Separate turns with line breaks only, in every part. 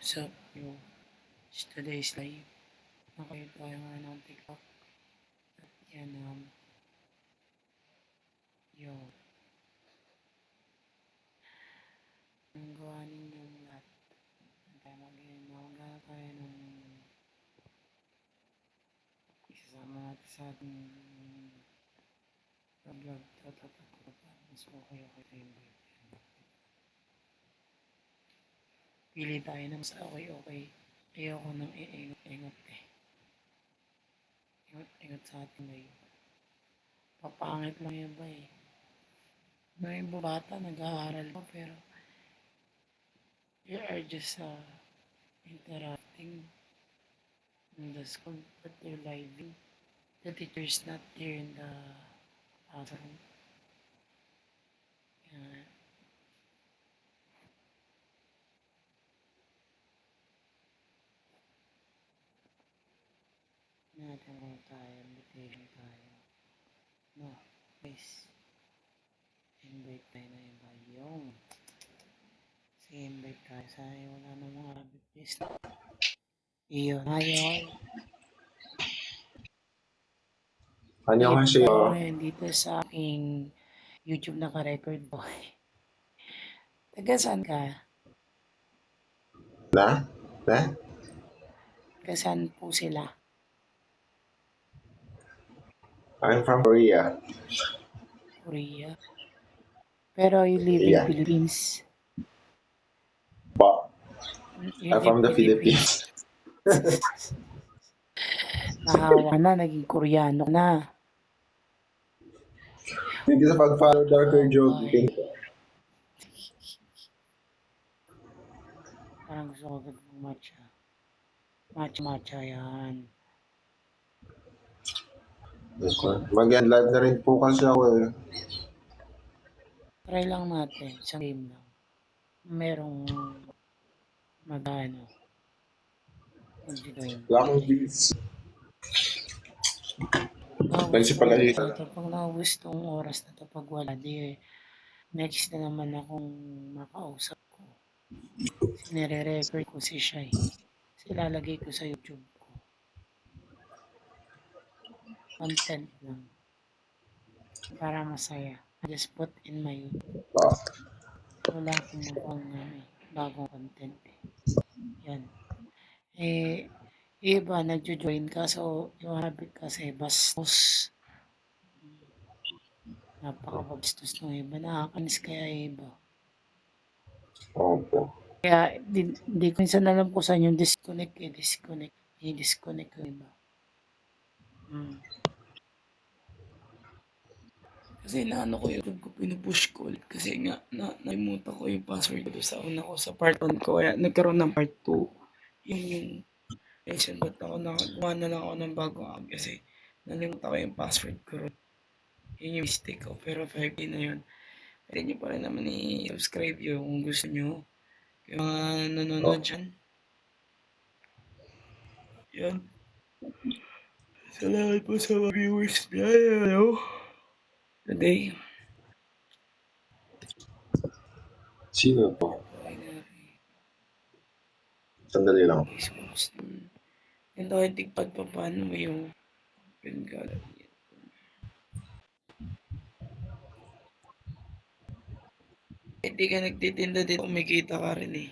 What's up, yo? It's today's live. Nakayo tayo nga ng TikTok. At yan, yo. Ang gawa ninyong lahat. Mag-gana tayo ng isasama natin sa ating vlog. Mas okay tayo ba? Pili tayo ng mas okay. Ayoko nang iingot eh. Ingat sa ating live. Papangit lang yan ba eh. May iba bata nag-aaral pa pero you are just interacting in the school but they're living. The teacher is not there in the classroom. Natin kung tayo, invitation tayo. No, guys. Invite tayo na iba yung. Sige, invite tayo. Sana wala na mga please. Iyon. Ayaw.
안녕하세요.
Ngayon dito sa aking YouTube naka-record po. Taga saan ka?
나? 네?
Taga saan po sila?
I'm from Korea.
Korea. Pero you live in Philippines.
But
You
I'm from the Philippines.
Nahawa ka na, naging Koreano na.
Thank you sa pag-follow, Darker Joke.
Parang gusto ko agad ng matcha. Matcha yan.
Mag-end live na rin po kasi ako eh.
Try lang natin, isang game lang. Merong mag-ano. Mag-join.
Locking beats.
Pag naubos tong oras na to, pag wala, di next na naman akong makausap ko. Nire-record ko si Shai. Kasi lalagay ko sa YouTube ko. Content lang. Para masaya. I just put in my YouTube. Wala akong bagong content eh. Yan. Iba, nagjo-join ka. So, yung habit kasi, bastos. Napaka-bastos ng iba. Nakakanis kaya iba.
Opo.
Kaya, di ko minsan alam ko saan yung disconnect. I-disconnect ko iba. Kasi naano ko YouTube ko, pinupush ko ulit. Kasi nga, nalimutan ko yung password ko sa una ko sa part 1 ko. Kaya nagkaroon ng part 2. Yun yung reason ba't ako nakakuha na lang ako ng bagong app. Kasi nalimutan ko yung password ko. Yun yung mistake ko. Pero 5K na yun. Pwede nyo pa rin naman i-subscribe yun kung gusto nyo. Yung mga nanonood dyan. Yan. Salamat po sa mga viewers niya. Hello. Today.
Sino po? Sandali lang.
Yung tayo tigpad pa paano mo yung open gallery. Hindi ka nagtitinda dito, kumikita ka rin eh.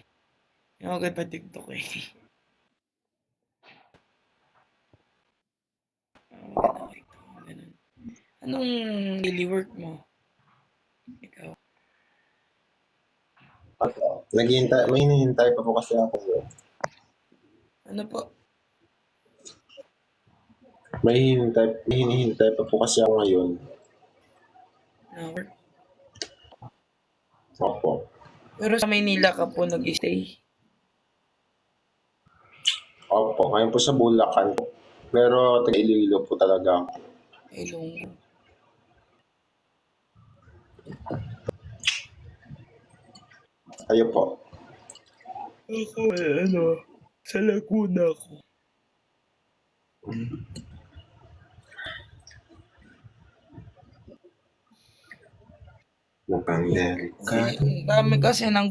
Yung agad pa TikTok eh. Anong daily work mo? Ikaw?
May hinihintay pa po kasi ako.
Ano po?
May hinihintay pa po kasi ako ngayon.
Na work?
Opo.
Pero sa Maynila ka po nag-stay?
Opo, ngayon po sa Bulacan po. Pero taga-Iloilo po talaga.
Ilonggo.
Kayo po?
Ako, sa Laguna ko.
Mukhang delikado.
Ang dami kasi ng